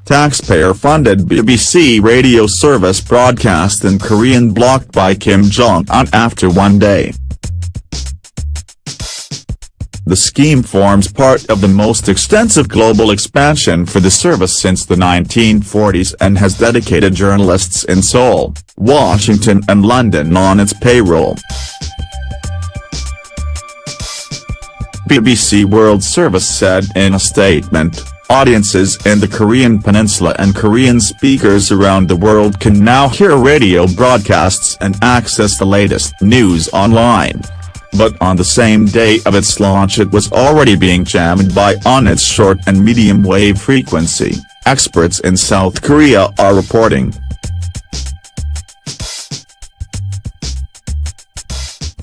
taxpayer-funded BBC radio service broadcast in Korean blocked by Kim Jong-un after one day. The scheme forms part of the most extensive global expansion for the service since the 1940s and has dedicated journalists in Seoul, Washington and London on its payroll. BBC World Service said in a statement, "Audiences in the Korean Peninsula and Korean speakers around the world can now hear radio broadcasts and access the latest news online." But on the same day of its launch it was already being jammed on its short and medium wave frequency, experts in South Korea are reporting.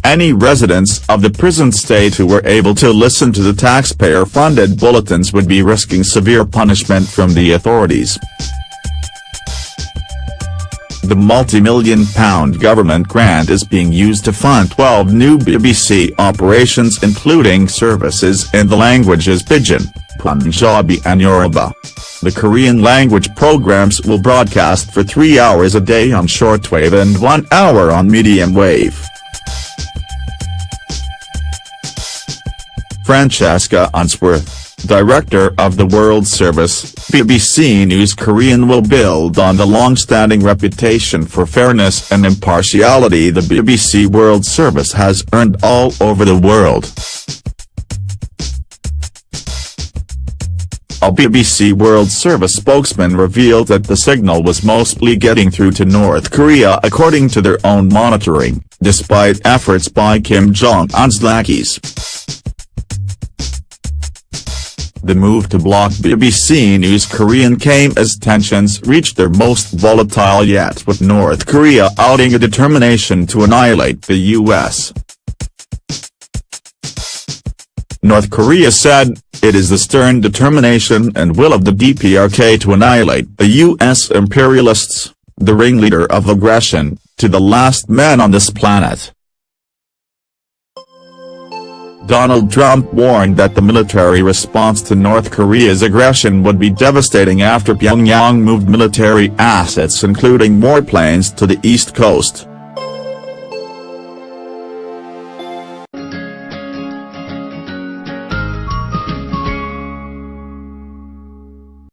Any residents of the prison state who were able to listen to the taxpayer-funded bulletins would be risking severe punishment from the authorities. The multi-million-pound government grant is being used to fund 12 new BBC operations including services in the languages Pidgin, Punjabi and Yoruba. The Korean language programs will broadcast for 3 hours a day on shortwave and 1 hour on medium wave. Francesca Unsworth, director of the World Service, BBC News Korean will build on the long-standing reputation for fairness and impartiality the BBC World Service has earned all over the world. A BBC World Service spokesman revealed that the signal was mostly getting through to North Korea according to their own monitoring, despite efforts by Kim Jong-un's lackeys. The move to block BBC News Korean came as tensions reached their most volatile yet, with North Korea outing a determination to annihilate the US. North Korea said, "It is the stern determination and will of the DPRK to annihilate the US imperialists, the ringleader of aggression, to the last man on this planet." Donald Trump warned that the military response to North Korea's aggression would be devastating after Pyongyang moved military assets including warplanes to the east coast.